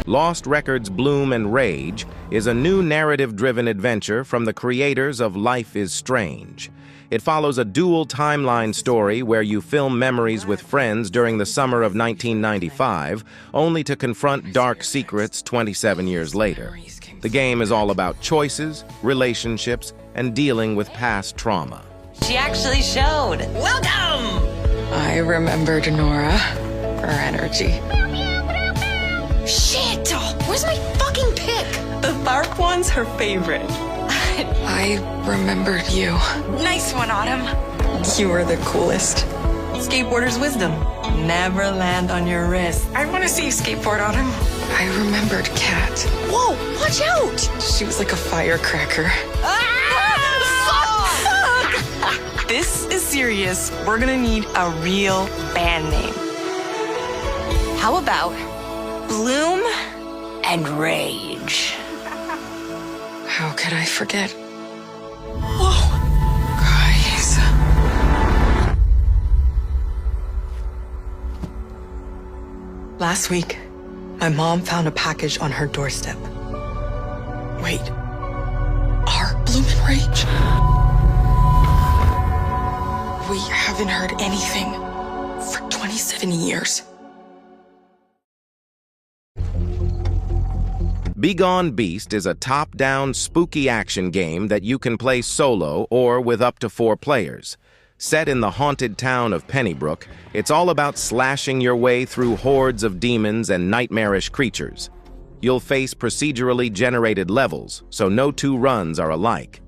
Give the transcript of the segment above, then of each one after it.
Lost Records Bloom and Rage is a new narrative-driven adventure from the creators of Life is Strange. It follows a dual timeline story where you film memories with friends during the summer of 1995, only to confront dark secrets 27 years later. The game is all about choices, relationships, and dealing with past trauma. She actually showed. Welcome! I remembered Nora, her energy. Shit! Where's my fucking pick? The dark one's her favorite. I remembered you. Nice one, Autumn. You were the coolest. Skateboarder's wisdom. Never land on your wrist. I want to see you skateboard, Autumn. I remembered Kat. Whoa, watch out! She was like a firecracker. Fuck! This is serious. We're gonna need a real band name. How about Bloom and Rage? How could I forget? Whoa! Guys. Last week, my mom found a package on her doorstep. Wait. Are Bloom and Rage? We haven't heard anything for 27 years. Begone Beast is a top-down, spooky action game that you can play solo or with up to 4 players. Set in the haunted town of Pennybrook, it's all about slashing your way through hordes of demons and nightmarish creatures. You'll face procedurally generated levels, so no 2 runs are alike.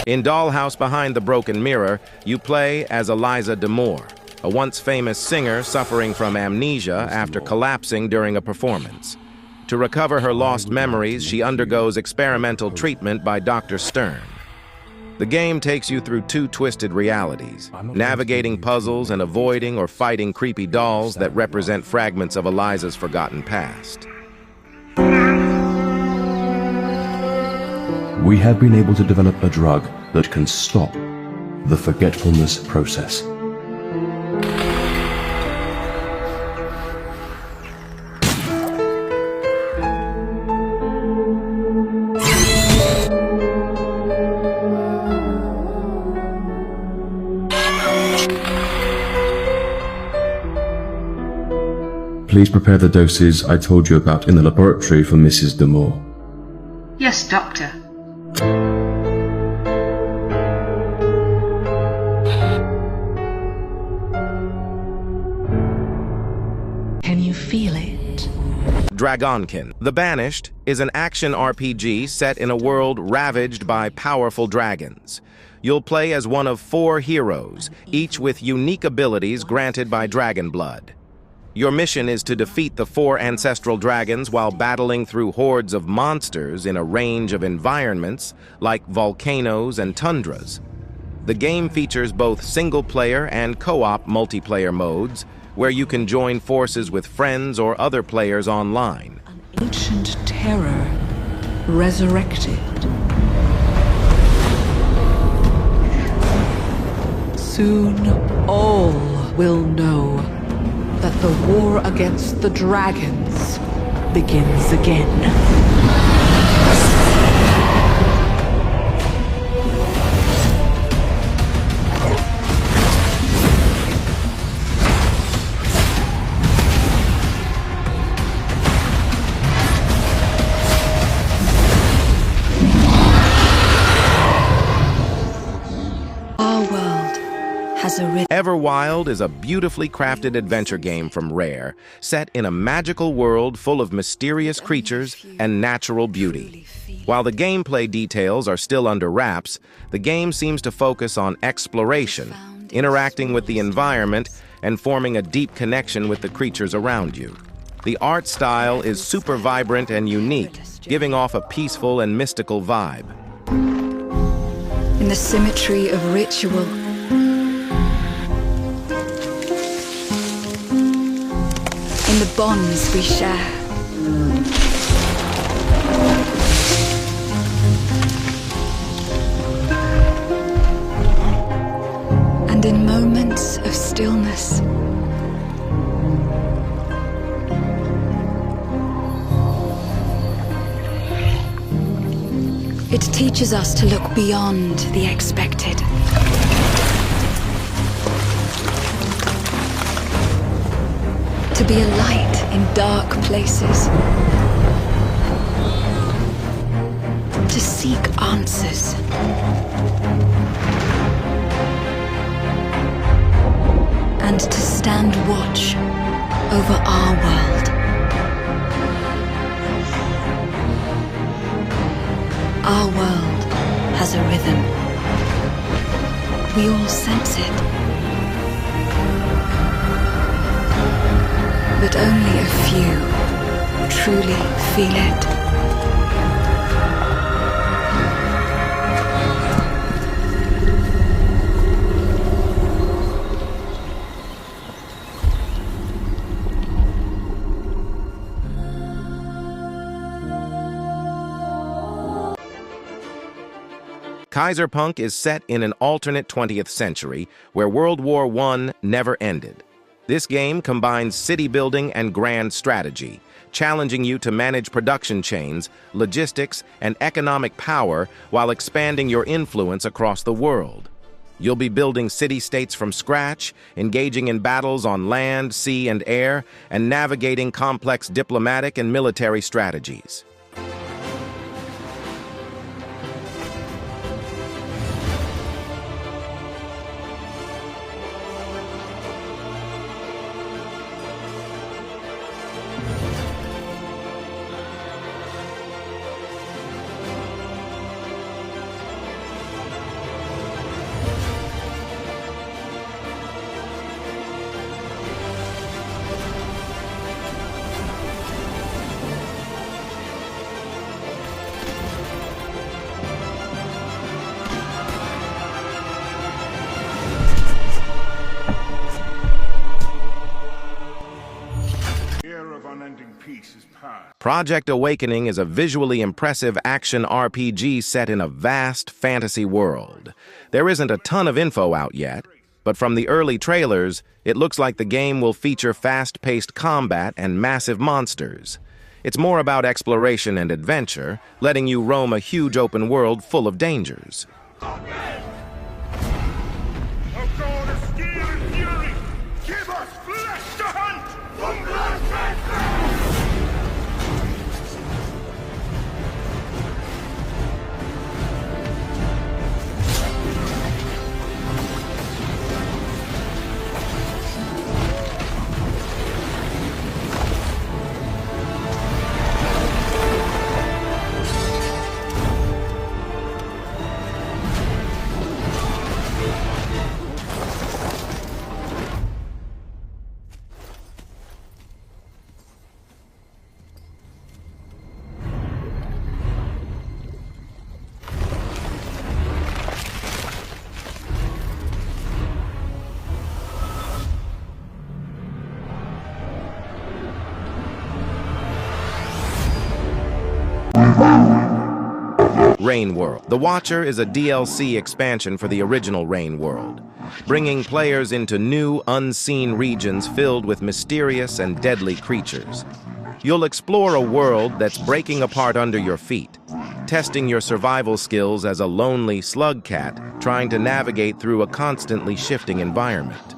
In Dollhouse Behind the Broken Mirror, you play as Eliza D'Amour, a once famous singer suffering from amnesia after collapsing during a performance. To recover her lost memories, she undergoes experimental treatment by Dr. Stern. The game takes you through 2 twisted realities, navigating puzzles and avoiding or fighting creepy dolls that represent fragments of Eliza's forgotten past. We have been able to develop a drug that can stop the forgetfulness process. Please prepare the doses I told you about in the laboratory for Mrs. D'Amour. Yes, Doctor. Can you feel it? Dragonkin. The Banished is an action RPG set in a world ravaged by powerful dragons. You'll play as one of 4 heroes, each with unique abilities granted by dragon blood. Your mission is to defeat the 4 ancestral dragons while battling through hordes of monsters in a range of environments like volcanoes and tundras. The game features both single-player and co-op multiplayer modes, where you can join forces with friends or other players online. An ancient terror resurrected. Soon all will know that the war against the dragons begins again. Everwild is a beautifully crafted adventure game from Rare, set in a magical world full of mysterious creatures and natural beauty. While the gameplay details are still under wraps, the game seems to focus on exploration, interacting with the environment, and forming a deep connection with the creatures around you. The art style is super vibrant and unique, giving off a peaceful and mystical vibe. In the symmetry of ritual, in the bonds we share. And in moments of stillness. It teaches us to look beyond the expected. To be a light in dark places. To seek answers. And to stand watch over our world. Our world has a rhythm. We all sense it. But only a few truly feel it. Kaiserpunk is set in an alternate 20th century where World War I never ended. This game combines city building and grand strategy, challenging you to manage production chains, logistics, and economic power while expanding your influence across the world. You'll be building city-states from scratch, engaging in battles on land, sea, and air, and navigating complex diplomatic and military strategies. Project Awakening is a visually impressive action RPG set in a vast fantasy world. There isn't a ton of info out yet, but from the early trailers, it looks like the game will feature fast-paced combat and massive monsters. It's more about exploration and adventure, letting you roam a huge open world full of dangers. Rain World. The Watcher is a DLC expansion for the original Rain World. bringing players into new, unseen regions filled with mysterious and deadly creatures. You'll explore a world that's breaking apart under your feet, testing your survival skills as a lonely slug cat trying to navigate through a constantly shifting environment.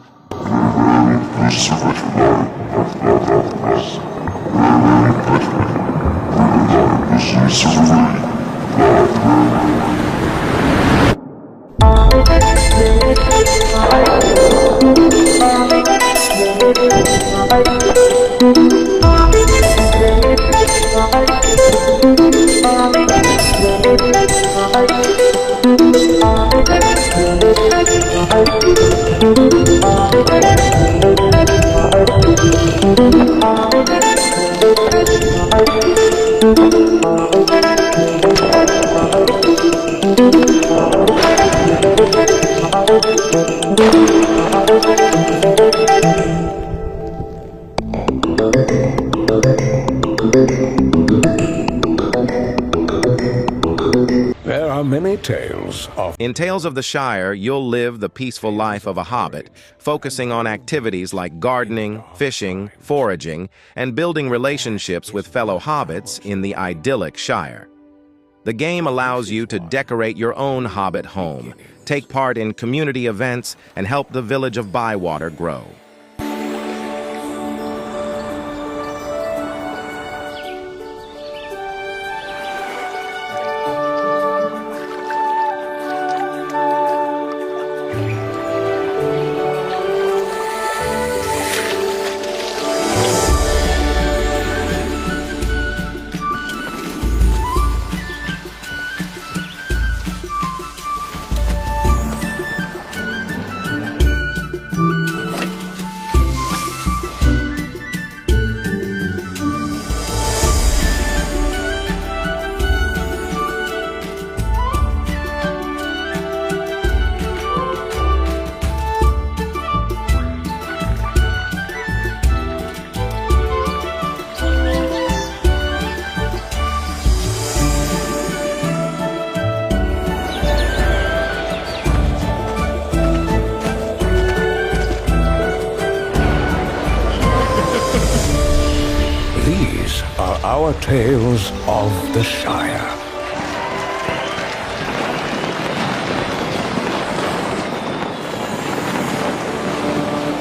There are many tales of... In Tales of the Shire, you'll live the peaceful life of a hobbit, focusing on activities like gardening, fishing, foraging, and building relationships with fellow hobbits in the idyllic Shire. The game allows you to decorate your own hobbit home, take part in community events, and help the village of Bywater grow. These are our tales of the Shire.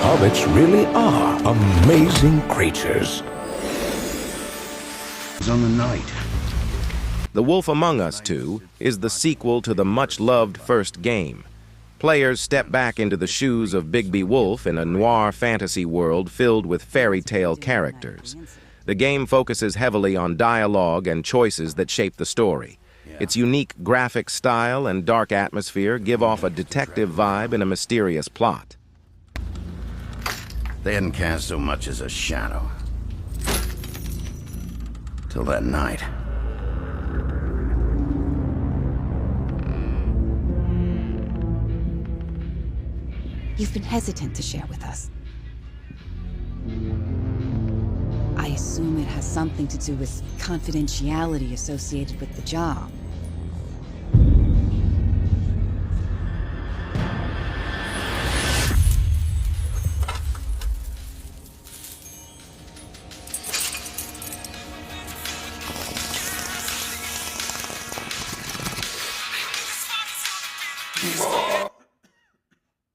Hobbits really are amazing creatures. On the night. The Wolf Among Us 2 is the sequel to the much-loved first game. Players step back into the shoes of Bigby Wolf in a noir fantasy world filled with fairy tale characters. The game focuses heavily on dialogue and choices that shape the story. Its unique graphic style and dark atmosphere give off a detective vibe and a mysterious plot. They hadn't cast so much as a shadow. Till that night. You've been hesitant to share with us. I assume it has something to do with confidentiality associated with the job.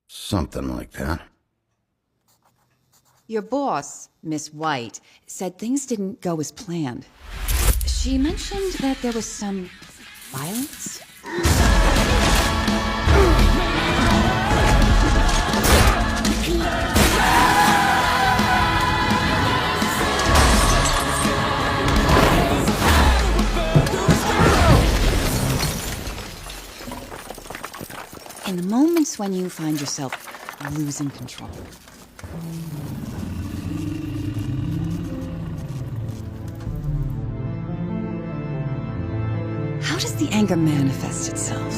Something like that. Your boss, Miss White, said things didn't go as planned. She mentioned that there was some violence? In the moments when you find yourself losing control. How does the anger manifest itself?